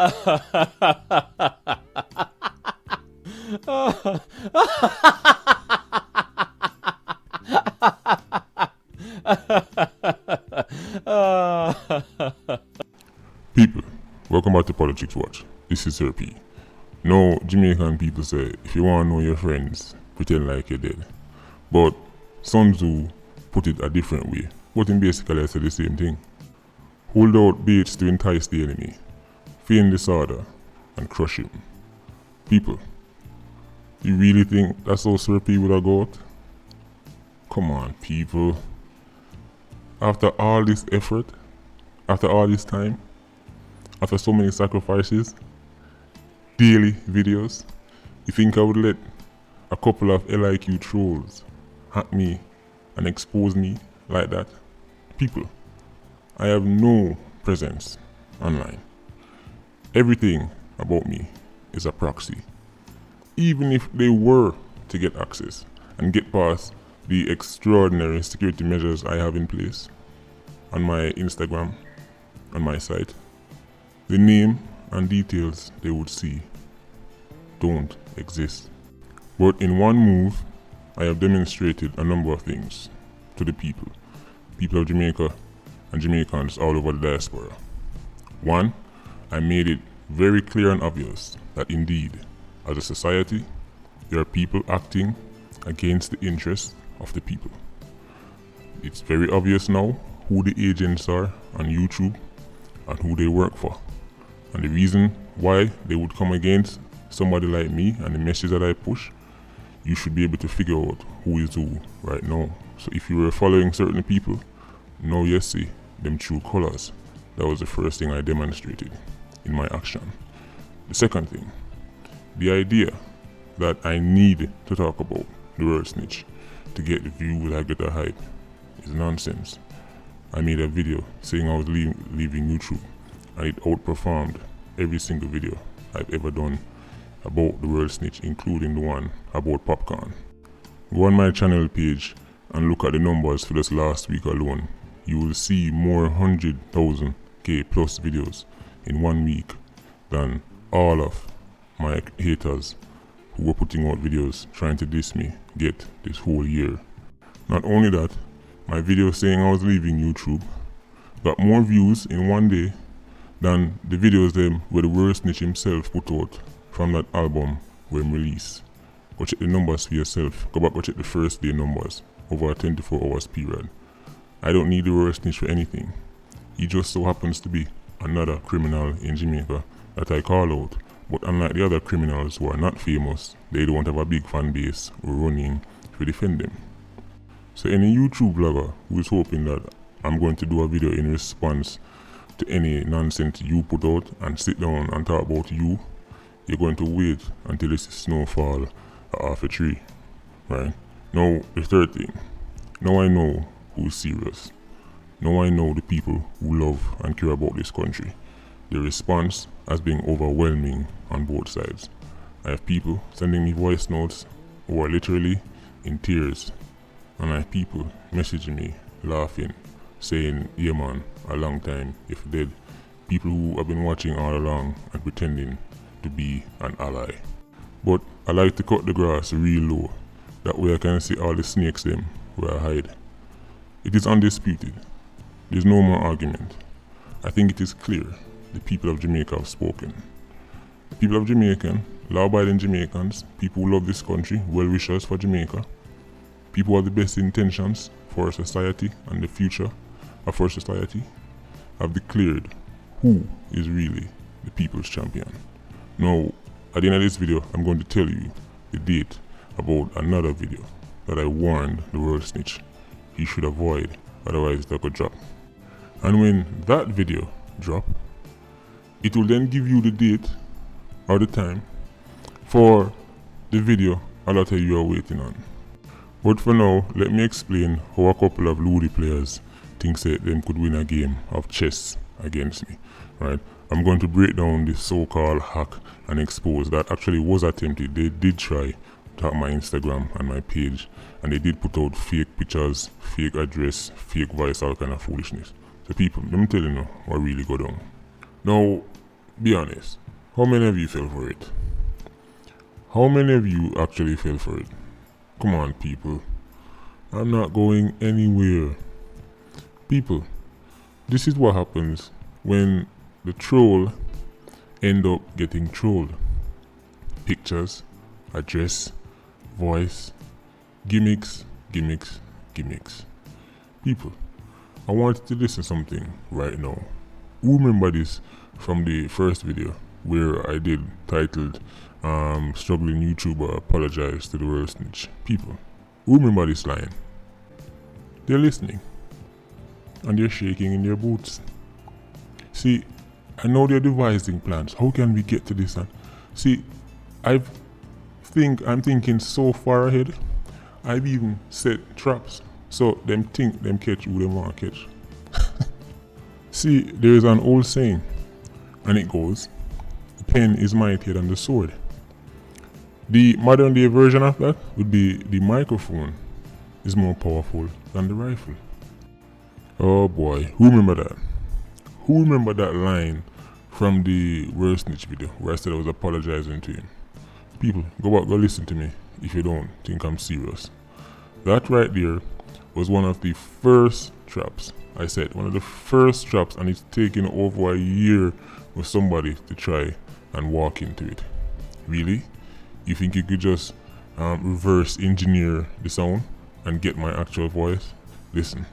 People, welcome back to Politics Watch. This is Sir P. Now, Jamaican people say, if you want to know your friends, pretend like you're dead. But Sun Tzu put it a different way, but in basically I said the same thing. Hold out baits to entice the enemy, feign disorder, and crush him. People, you really think that's how Sir P would have got? Come on, people. After all this effort, after all this time, after so many sacrifices, daily videos, you think I would let a couple of LIQ trolls hack me and expose me like that? People, I have no presence online. Everything about me is a proxy. Even if they were to get access and get past the extraordinary security measures I have in place on my Instagram, on my site, the name and details they would see don't exist. But in one move, I have demonstrated a number of things to the people of Jamaica and Jamaicans all over the diaspora. One, I made it very clear and obvious that indeed, as a society, there are people acting against the interests of the people. It's very obvious now who the agents are on YouTube and who they work for. And the reason why they would come against somebody like me and the message that I push, you should be able to figure out who is who right now. So if you were following certain people, now you see them true colors. That was the first thing I demonstrated in my action. The second thing, the idea that I need to talk about the word snitch to get the views I get the hype is nonsense. I made a video saying I was leaving YouTube, and it outperformed every single video I've ever done about the word snitch, including the one about popcorn. Go on my channel page and look at the numbers for this last week alone. You will see more 100,000k plus videos in 1 week than all of my haters who were putting out videos trying to diss me get this whole year. Not only that, my video saying I was leaving YouTube got more views in 1 day than the videos them where the word snitch himself put out from that album when released. Go check the numbers for yourself. Go back go check the first day numbers over a 24 hours period. I don't need the word snitch for anything. He just so happens to be another criminal in Jamaica that I call out. But unlike the other criminals who are not famous, they don't have a big fan base running to defend them. So any YouTube vlogger who is hoping that I'm going to do a video in response to any nonsense you put out and sit down and talk about you, you're going to wait until it's snowfall off a tree, right? Now, the third thing, now I know who's serious. Now I know the people who love and care about this country. The response has been overwhelming on both sides. I have people sending me voice notes who are literally in tears, and I have people messaging me, laughing, saying, yeah man, a long time, if dead. People who have been watching all along and pretending to be an ally. But I like to cut the grass real low, that way I can see all the snakes them where I hide. It is undisputed. There's no more argument. I think it is clear the people of Jamaica have spoken. The people of Jamaica, law-abiding Jamaicans, people who love this country, well-wishers for Jamaica, people who have the best intentions for our society and the future of our society, have declared who is really the people's champion. Now, at the end of this video, I'm going to tell you the date about another video that I warned the world snitch he should avoid, otherwise that could drop. And when that video drop, it will then give you the date or the time for the video a lot of you are waiting on. But for now, let me explain how a couple of Ludi players think that them could win a game of chess against me, right? I'm going to break down this so-called hack and expose that actually was attempted. They did try to hack my Instagram and my page, and they did put out fake pictures, fake address, fake voice, all kind of foolishness. So people, let me tell you now what really go down. Now, be honest. How many of you fell for it? How many of you actually fell for it? Come on, people. I'm not going anywhere. People, this is what happens when the troll end up getting trolled. Pictures, address, voice, gimmicks. People, I want you to listen to something right now. Who remember this from the first video where I did titled Struggling YouTuber Apologize to the World Snitch? People, who remember this line? They're listening and they're shaking in their boots. See, I know they're devising plans. How can we get to this? And see, I'm thinking so far ahead. I've even set traps so them think them catch who they want to catch. See, there is an old saying, and it goes, "The pen is mightier than the sword." The modern day version of that would be the microphone is more powerful than the rifle. Oh boy, who remember that? Who remember that line from the World Snitch video where I said I was apologizing to him? People, go back, go listen to me if you don't think I'm serious. That right there was one of the first traps. I said one of the first traps, and it's taken over a year for somebody to try and walk into it. Really? You think you could just reverse engineer the sound and get my actual voice? Listen,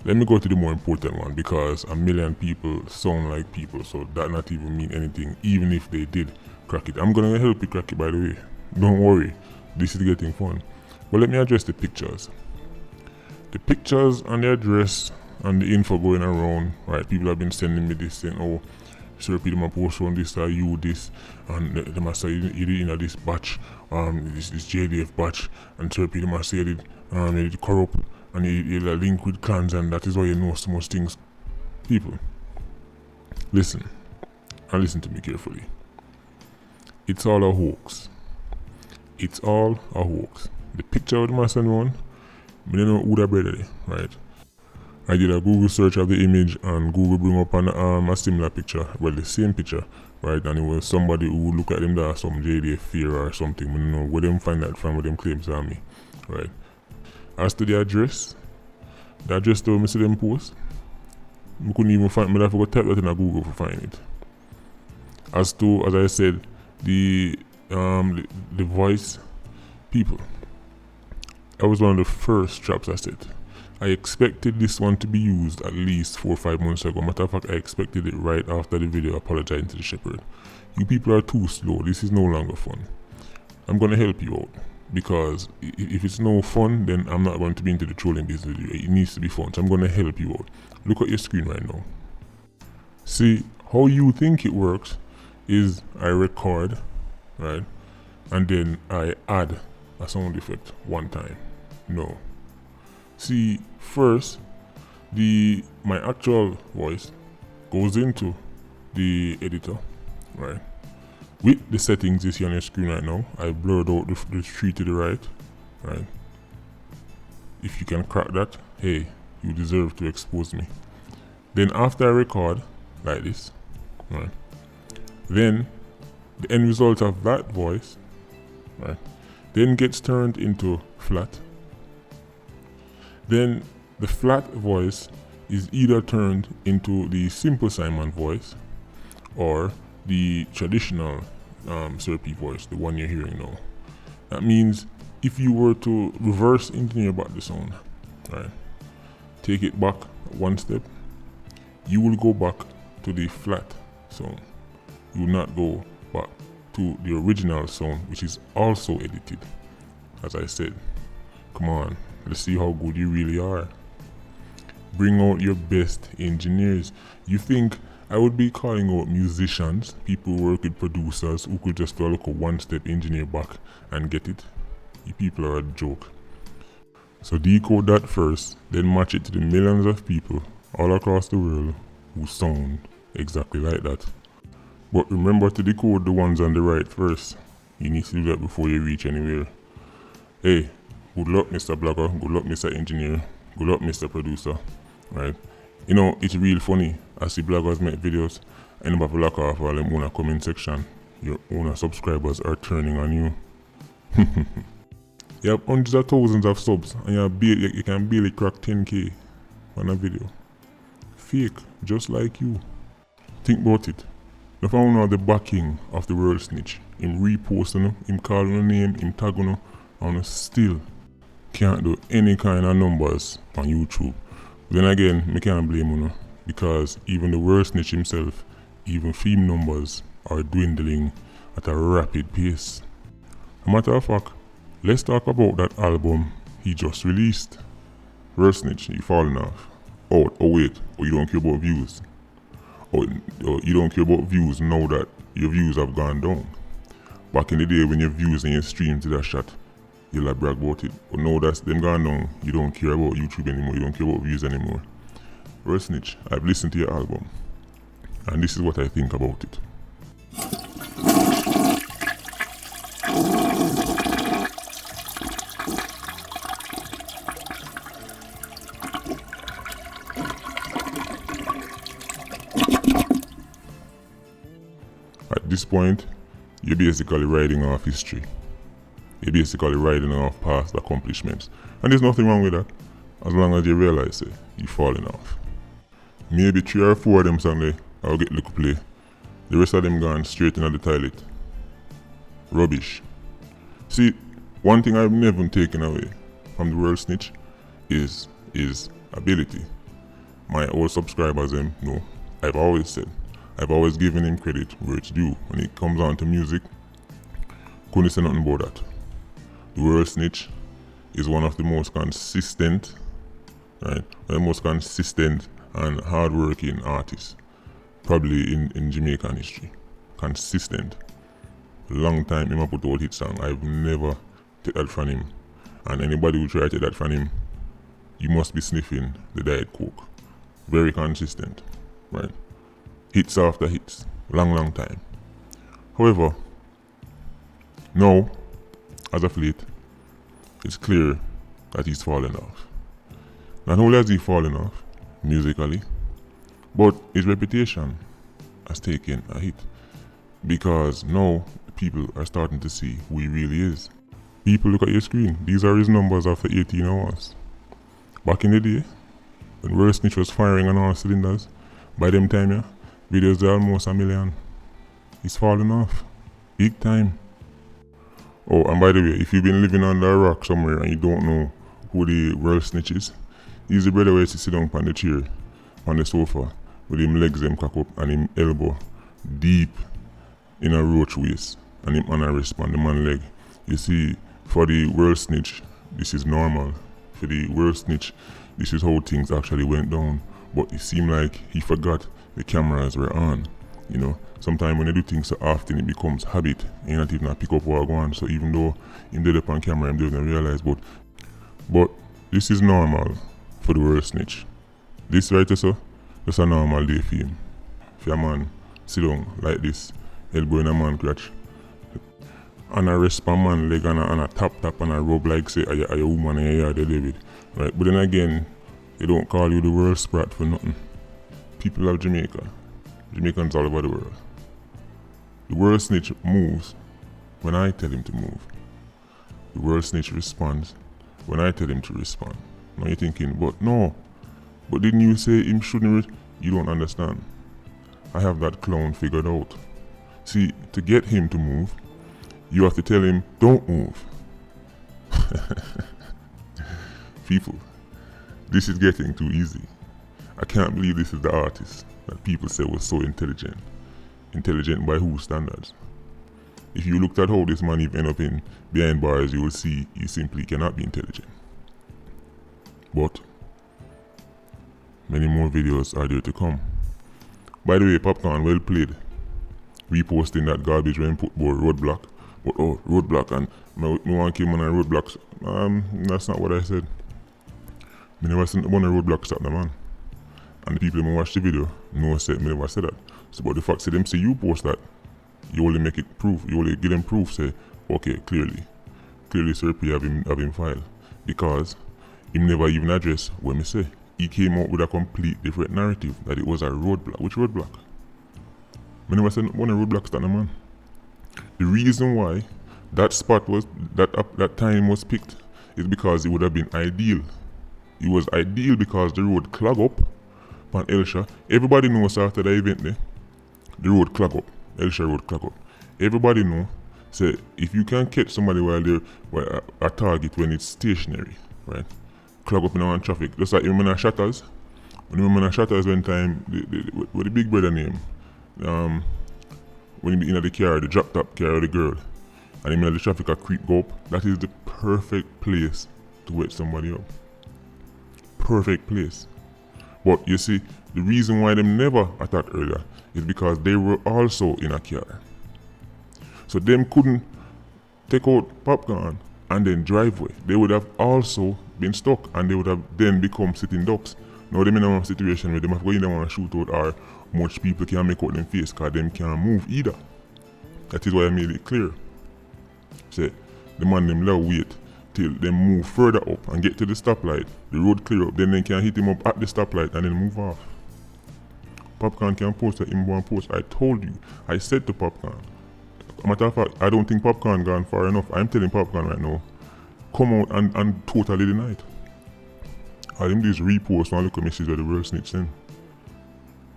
let me go to the more important one, because a million people sound like people, so that not even mean anything, even if they did crack it. I'm gonna help you crack it, by the way. Don't worry, this is getting fun. But let me address the pictures. The pictures and the address and the info going around, right? People have been sending me this, saying, "Oh, Sir P, them a post on this, you this, and they must say you did in this batch, this JDF batch, and Sir P, they must say you did corrupt, and you link with clans, and that is why you know so much things." People, listen, and listen to me carefully. It's all a hoax. It's all a hoax. The picture of the master one, I don't know who that brother is, right? I did a Google search of the image, and Google bring up a similar picture, well, the same picture, right? And it was somebody who would look at him that some JDF fear or something. I don't know where them find that from, where them claims on me, right? As to the address told me to them post, I couldn't even find me. I forgot to type that in a Google to find it. As I said, the voice, people, that was one of the first traps I said. I expected this one to be used at least 4 or 5 months ago. Matter of fact, I expected it right after the video apologizing to the shepherd. You people are too slow. This is no longer fun. I'm gonna help you out, because if it's no fun, then I'm not going to be into the trolling business. It needs to be fun, so I'm gonna help you out. Look at your screen right now. See, how you think it works is I record, right, and then I add a sound effect one time. No. See, first, my actual voice goes into the editor, right? With the settings you see on your screen right now, I blurred out the tree to the right, right? If you can crack that, hey, you deserve to expose me. Then after I record, like this, right? Then the end result of that voice, right, then gets turned into flat. Then the flat voice is either turned into the Simple Simon voice or the traditional Sir P voice, the one you're hearing now. That means if you were to reverse engineer back the sound, right, take it back one step, you will go back to the flat sound. You will not go back to the original sound, which is also edited. As I said, come on, let's see how good you really are. Bring out your best engineers. You think I would be calling out musicians, people who work with producers, who could just do a little one-step engineer back and get it? You people are a joke. So decode that first, then match it to the millions of people all across the world who sound exactly like that. But remember to decode the ones on the right first. You need to do that before you reach anywhere. Hey, good luck, Mr. Blogger. Good luck, Mr. Engineer. Good luck, Mr. Producer. Right? You know, it's real funny. I see bloggers make videos And you have to lock off all them own comment section. Your own subscribers are turning on you. You have hundreds of thousands of subs and you can barely crack 10k on a video. Fake, just like you. Think about it. The found out the backing of the world snitch. Him reposting them, him calling a name, him tagging them, and still can't do any kind of numbers on YouTube. Then again, me can't blame him because even the world snitch himself, even film numbers are dwindling at a rapid pace. A matter of fact, let's talk about that album he just released. World snitch, he falling off. Oh wait, you don't care about views. Or you don't care about views now that your views have gone down. Back in the day when your views and your streams did a shot, you'll like brag about it. But now that's them gone down, you don't care about YouTube anymore, you don't care about views anymore. World snitch, I've listened to your album, and this is what I think about it. At this point, you're basically riding off history. You're basically riding off past accomplishments. And there's nothing wrong with that, as long as you realize it, you're falling off. Maybe 3 or 4 of them songs there, I'll get little play. The rest of them gone straight into the toilet. Rubbish. See, one thing I've never taken away from the world snitch is ability. My old subscribers know, I've always given him credit where it's due. When it comes on to music, couldn't say nothing about that. The world snitch is one of the most consistent, right? The most consistent and hardworking artists probably in Jamaican history. Consistent. Long time him put out hit song. I've never take that from him. And anybody who try to take that from him, you must be sniffing the Diet Coke. Very consistent, right? Hits after hits, long time. However, now, as of late, it's clear that he's fallen off. Not only has he fallen off musically, but his reputation has taken a hit. Because now people are starting to see who he really is. People look at your screen, these are his numbers after 18 hours. Back in the day, when World Snitch was firing on all cylinders, by them time, videos are almost 1 million. He's falling off. Big time. Oh, and by the way, if you've been living under a rock somewhere and you don't know who the World Snitch is, he's the brother where he sit down on the chair, on the sofa, with him legs them cock up and him elbow deep in a roach waist and him on a wrist on the man leg. You see, for the World Snitch, this is normal. For the World Snitch, this is how things actually went down. But it seemed like he forgot the cameras were on. You know, sometimes when you do things so often, it becomes habit. You not even pick up what I go on. So even though him did up on camera, him didn't realize. But this is normal for the World Snitch. This right so, just a normal day for him. If a man sit down like this, elbow in a man crotch, and a rest on man leg and a tap and a rub like say are you woman and you are the David. Right? But then again, they don't call you the world sprat for nothing. People of Jamaica, Jamaicans all over the world. The World Snitch moves when I tell him to move. The World Snitch responds when I tell him to respond. Now you're thinking, but didn't you say him shouldn't You don't understand. I have that clown figured out. See, to get him to move, you have to tell him, don't move. People, this is getting too easy. I can't believe this is the artist that people say was so intelligent. Intelligent by whose standards? If you looked at how this man even end up in behind bars, you will see he simply cannot be intelligent. But many more videos are there to come. By the way, Popcorn, well played. Reposting that garbage when put board roadblock. But roadblock and no one came on a roadblock. That's not what I said. I never seen one roadblock stop the man. And the people who watch the video know said me never said that. So but the fact that them say you post that, you only make it proof. You only give them proof. Say, okay, clearly Sir P have him file because he never even address what me say. He came out with a complete different narrative that it was a roadblock. Which roadblock? I never said one of roadblocks that no man. The reason why that spot was that time was picked is because it would have been ideal. It was ideal because the road clog up on Elsha. Everybody knows after the event there, the road clog up. Elsha road clog up. Everybody know say if you can catch somebody while they're a target when it's stationary, right? Clog up in our traffic. Just like you remember Shatters. When you remember Shatters one time, what the big brother name? When he be in the car, the drop top car of the girl, and him in the traffic a creep go up, that is the perfect place to wake somebody up. Perfect place. But you see, the reason why them never attacked earlier is because they were also in a car. So them couldn't take out Popcorn and then drive away. They would have also been stuck and they would have then become sitting ducks. Now them in a situation where they have go in there and shoot out or much people can't make out them face because them can't move either. That is why I made it clear. Say the man them let wait till they move further up and get to the stoplight. The road clear up, then they can hit him up at the stoplight and then move off. Popcorn can post at him one post. I told you, I said to Popcorn. Matter of fact, I don't think Popcorn gone far enough. I'm telling Popcorn right now, come out and totally deny it. All him do is repost and look at messages where the world snitched in.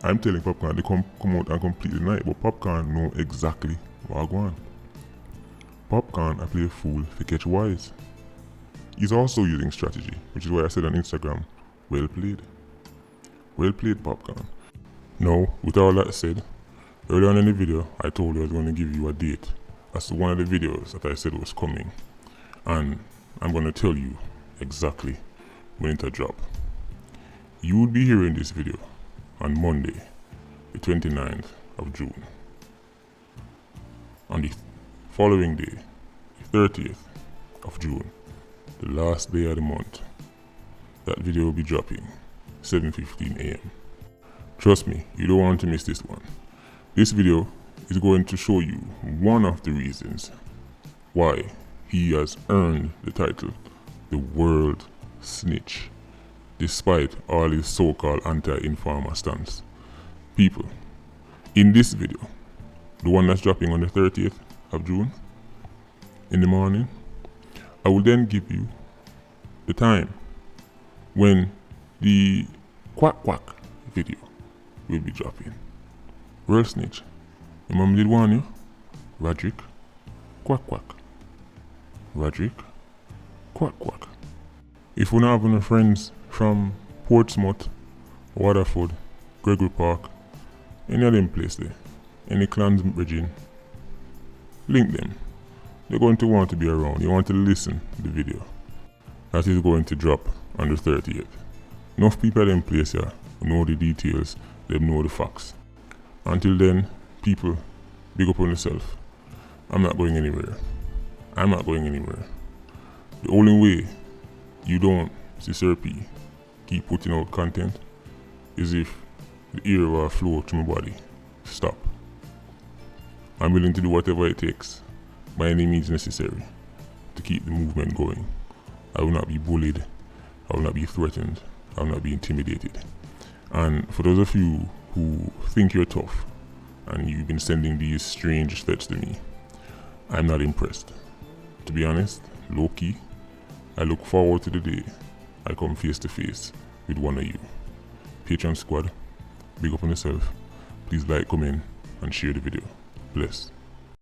I'm telling Popcorn they come out and completely deny it, but Popcorn know exactly what going on. Popcorn I play a fool to catch wise. He's also using strategy, which is why I said on Instagram, well played. Well played, Popcorn. Now, with all that said, earlier on in the video, I told you I was going to give you a date as to one of the videos that I said was coming. And I'm going to tell you exactly when it'll drop. You will be hearing this video on Monday, the 29th of June. On the following day, the 30th of June, the last day of the month, that video will be dropping 7:15 AM. Trust me, you don't want to miss this one. This video is going to show you one of the reasons why he has earned the title, the World Snitch, despite all his so-called anti-informer stance. People, in this video, the one that's dropping on the 30th of June, in the morning, I will then give you the time when the Quack Quack video will be dropping. World Snitch. Your mom did warn you? Roderick, Quack Quack. Roderick, Quack Quack. If you don't have any friends from Portsmouth, Waterford, Gregory Park, any of them place there, any clans region, link them. They're going to want to be around. You want to listen to the video. That is going to drop on the 30th. Enough people at them place here know the details, them know the facts. Until then, people, big up on yourself. I'm not going anywhere. I'm not going anywhere. The only way you don't see Sir P keep putting out content is if the air or flow through my body stop. I'm willing to do whatever it takes by any means necessary to keep the movement going. I will not be bullied. I will not be threatened. I will not be intimidated. And for those of you who think you're tough and you've been sending these strange threats to me, I'm not impressed. To be honest, low key, I look forward to the day I come face to face with one of you. Patreon squad, big up on yourself. Please like, comment, and share the video. Bless.